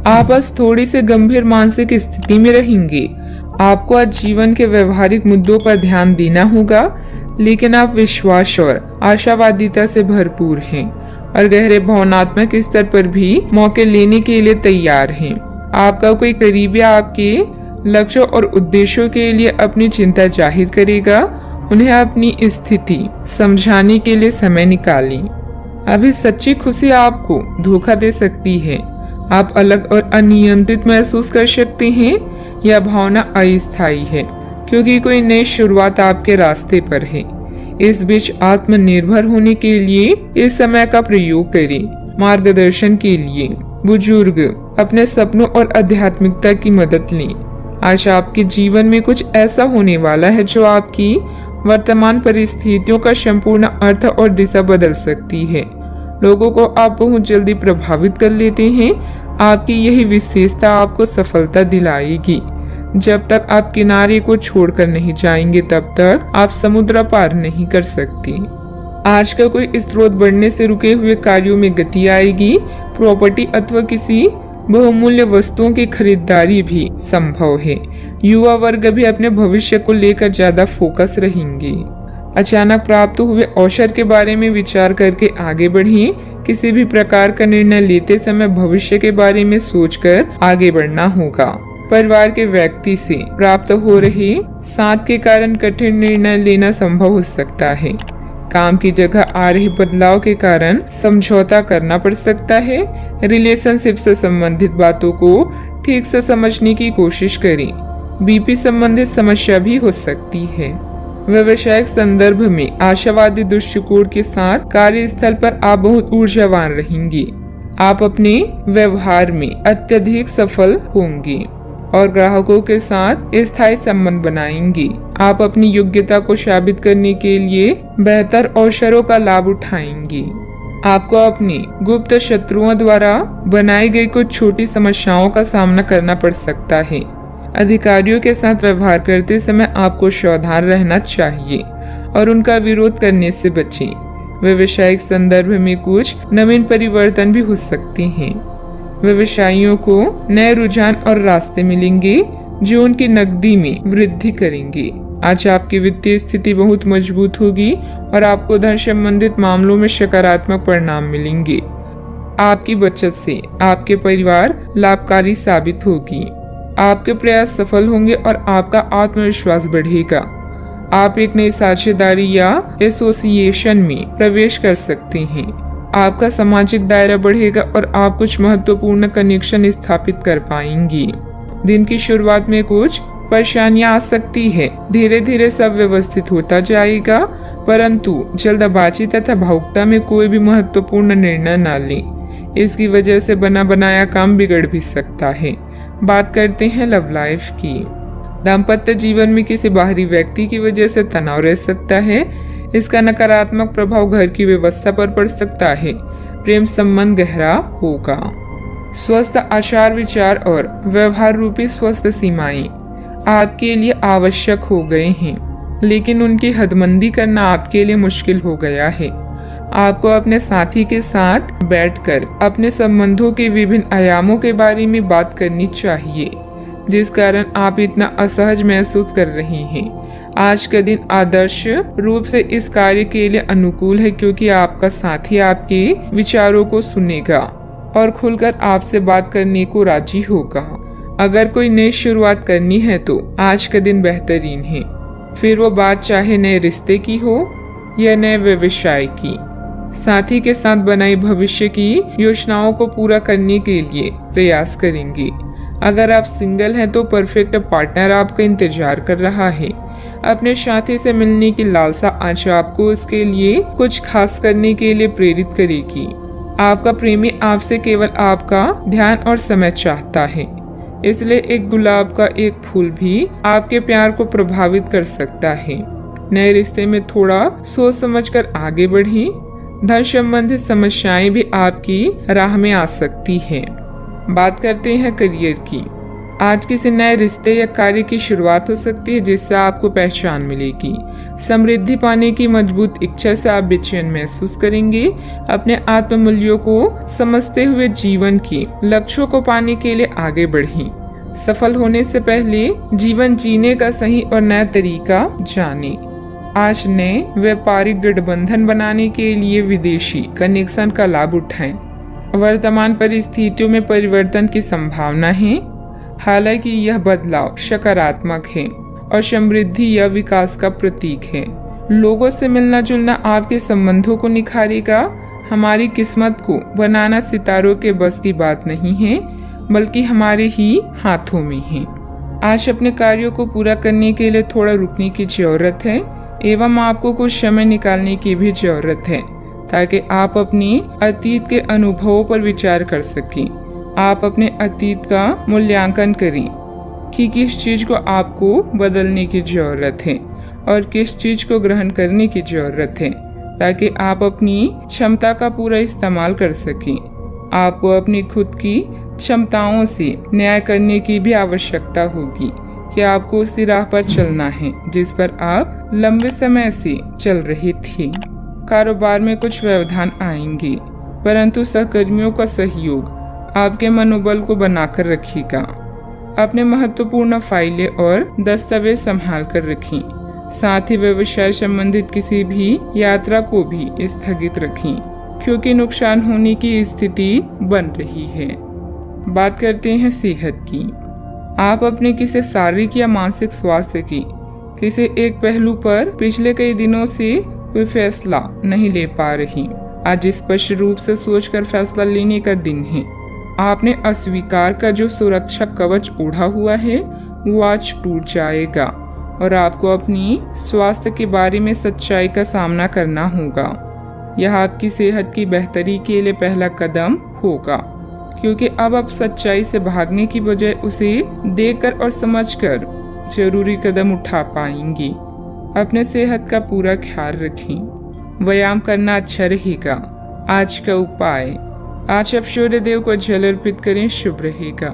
आप आज थोड़ी सी गंभीर मानसिक स्थिति में रहेंगे। आपको आज जीवन के व्यवहारिक मुद्दों पर ध्यान देना होगा, लेकिन आप विश्वास और आशावादिता से भरपूर हैं और गहरे भावनात्मक स्तर पर भी मौके लेने के लिए तैयार हैं। आपका कोई करीबी आपके लक्ष्यों और उद्देश्यों के लिए अपनी चिंता जाहिर करेगा। उन्हें अपनी स्थिति समझाने के लिए समय निकालें। अभी सच्ची खुशी आपको धोखा दे सकती है। आप अलग और अनियंत्रित महसूस कर सकते हैं। यह भावना अस्थायी है क्योंकि कोई नई शुरुआत आपके रास्ते पर है। इस बीच आत्मनिर्भर होने के लिए इस समय का प्रयोग करें। मार्गदर्शन के लिए बुजुर्ग अपने सपनों और आध्यात्मिकता की मदद लें। आज आपके जीवन में कुछ ऐसा होने वाला है जो आपकी वर्तमान परिस्थितियों का संपूर्ण अर्थ और दिशा बदल सकती है। लोगों को आप बहुत जल्दी प्रभावित कर लेते हैं। आपकी यही विशेषता आपको सफलता दिलाएगी। जब तक आप किनारे को छोड़कर नहीं जाएंगे तब तक आप समुद्र पार नहीं कर सकते। आज का कोई स्रोत बढ़ने से रुके हुए कार्यों में गति आएगी। प्रॉपर्टी अथवा किसी बहुमूल्य वस्तुओं की खरीदारी भी संभव है। युवा वर्ग भी अपने भविष्य को लेकर ज्यादा फोकस रहेंगे। अचानक प्राप्त हुए अवसर के बारे में विचार करके आगे बढ़िए। किसी भी प्रकार का निर्णय लेते समय भविष्य के बारे में सोचकर आगे बढ़ना होगा। परिवार के व्यक्ति से प्राप्त हो रहे साथ के कारण कठिन निर्णय लेना संभव हो सकता है। काम की जगह आ रहे बदलाव के कारण समझौता करना पड़ सकता है। रिलेशनशिप से संबंधित बातों को ठीक से समझने की कोशिश करें। बीपी संबंधित समस्या भी हो सकती है। व्यवसायिक संदर्भ में आशावादी दृष्टिकोण के साथ कार्यस्थल पर आप बहुत ऊर्जावान रहेंगे। आप अपने व्यवहार में अत्यधिक सफल होंगे और ग्राहकों के साथ स्थायी संबंध बनाएंगे। आप अपनी योग्यता को साबित करने के लिए बेहतर अवसरों का लाभ उठाएंगे। आपको अपने गुप्त शत्रुओं द्वारा बनाई गई कुछ छोटी समस्याओं का सामना करना पड़ सकता है। अधिकारियों के साथ व्यवहार करते समय आपको सावधान रहना चाहिए और उनका विरोध करने से बचें। व्यवसायिक संदर्भ में कुछ नवीन परिवर्तन भी हो सकते हैं। व्यवसायियों को नए रुझान और रास्ते मिलेंगे जो उनकी नकदी में वृद्धि करेंगे। आज आपकी वित्तीय स्थिति बहुत मजबूत होगी और आपको धन संबंधित मामलों में सकारात्मक परिणाम मिलेंगे। आपकी बचत से आपके परिवार लाभकारी साबित होगी। आपके प्रयास सफल होंगे और आपका आत्मविश्वास बढ़ेगा। आप एक नई साझेदारी या एसोसिएशन में प्रवेश कर सकते हैं। आपका सामाजिक दायरा बढ़ेगा और आप कुछ महत्वपूर्ण कनेक्शन स्थापित कर पाएंगे। दिन की शुरुआत में कुछ परेशानियां आ सकती है। धीरे धीरे सब व्यवस्थित होता जाएगा, परंतु जल्दबाजी तथा भावुकता में कोई भी महत्वपूर्ण निर्णय न लें। इसकी वजह से बना बनाया काम बिगड़ भी सकता है। बात करते हैं लव लाइफ की। दाम्पत्य जीवन में किसी बाहरी व्यक्ति की वजह से तनाव रह सकता है। इसका नकारात्मक प्रभाव घर की व्यवस्था पर पड़ सकता है। प्रेम संबंध गहरा होगा। स्वस्थ आचार विचार और व्यवहार रूपी स्वस्थ सीमाएं आपके लिए आवश्यक हो गए हैं, लेकिन उनकी हदबंदी करना आपके लिए मुश्किल हो गया है। आपको अपने साथी के साथ बैठकर अपने संबंधों के विभिन्न आयामों के बारे में बात करनी चाहिए, जिस कारण आप इतना असहज महसूस कर रहे हैं। आज का दिन आदर्श रूप से इस कार्य के लिए अनुकूल है क्योंकि आपका साथी आपके विचारों को सुनेगा और खुलकर आपसे बात करने को राजी होगा। अगर कोई नई शुरुआत करनी है तो आज का दिन बेहतरीन है। फिर वो बात चाहे नए रिश्ते की हो या नए व्यवसाय की। साथी के साथ बनाई भविष्य की योजनाओं को पूरा करने के लिए प्रयास करेंगे। अगर आप सिंगल हैं तो परफेक्ट पार्टनर आपका इंतजार कर रहा है। अपने साथी से मिलने की लालसा आज आपको उसके लिए कुछ खास करने के लिए प्रेरित करेगी। आपका प्रेमी आपसे केवल आपका ध्यान और समय चाहता है, इसलिए एक गुलाब का एक फूल भी आपके प्यार को प्रभावित कर सकता है। नए रिश्ते में थोड़ा सोच समझकर आगे बढ़ें। धन संबंधित समस्याएं भी आपकी राह में आ सकती हैं। बात करते हैं करियर की। आज किसी नए रिश्ते या कार्य की शुरुआत हो सकती है जिससे आपको पहचान मिलेगी। समृद्धि पाने की मजबूत इच्छा से आप बेचैन महसूस करेंगे। अपने आत्ममूल्यों को समझते हुए जीवन के लक्ष्यों को पाने के लिए आगे बढ़ें। सफल होने से पहले जीवन जीने का सही और नया तरीका जानें। आज नए व्यापारिक गठबंधन बनाने के लिए विदेशी कनेक्शन का लाभ उठाएं। वर्तमान परिस्थितियों में परिवर्तन की संभावना है, हालांकि यह बदलाव सकारात्मक है और समृद्धि या विकास का प्रतीक है। लोगों से मिलना जुलना आपके संबंधों को निखारेगा। हमारी किस्मत को बनाना सितारों के बस की बात नहीं है, बल्कि हमारे ही हाथों में है। आज अपने कार्यों को पूरा करने के लिए थोड़ा रुकने की जरूरत है एवं आपको कुछ समय निकालने की भी जरूरत है, ताकि आप अपने अतीत के अनुभवों पर विचार कर सकें। आप अपने अतीत का मूल्यांकन करें कि किस चीज को आपको बदलने की जरूरत है और किस चीज को ग्रहण करने की जरूरत है, ताकि आप अपनी क्षमता का पूरा इस्तेमाल कर सकें। आपको अपनी खुद की क्षमताओं से न्याय करने की भी आवश्यकता होगी कि आपको उसी राह पर चलना है जिस पर आप लंबे समय से चल रहे थे। कारोबार में कुछ व्यवधान आएंगे, परंतु सहकर्मियों का सहयोग आपके मनोबल को बनाकर रखेगा। अपने महत्वपूर्ण फाइलें और दस्तावेज संभाल कर रखें। साथ ही व्यवसाय संबंधित किसी भी यात्रा को भी स्थगित रखें, क्योंकि नुकसान होने की स्थिति बन रही है। बात करते हैं सेहत की। आप अपने किसी शारीरिक या मानसिक स्वास्थ्य की किसी एक पहलू पर पिछले कई दिनों से कोई फैसला नहीं ले पा रही। आज स्पष्ट रूप से सोचकर फैसला लेने का दिन है। आपने अस्वीकार का जो सुरक्षा कवच ओढ़ा हुआ है वो आज टूट जाएगा और आपको अपनी स्वास्थ्य के बारे में सच्चाई का सामना करना होगा। यह आपकी सेहत की बेहतरी के लिए पहला कदम होगा, क्योंकि अब आप सच्चाई से भागने की बजाय उसे देखकर और समझकर जरूरी कदम उठा पाएंगे। अपने सेहत का पूरा ख्याल रखें। व्यायाम करना अच्छा रहेगा। आज का उपाय, आज आप सूर्य देव को जल अर्पित करें, शुभ रहेगा।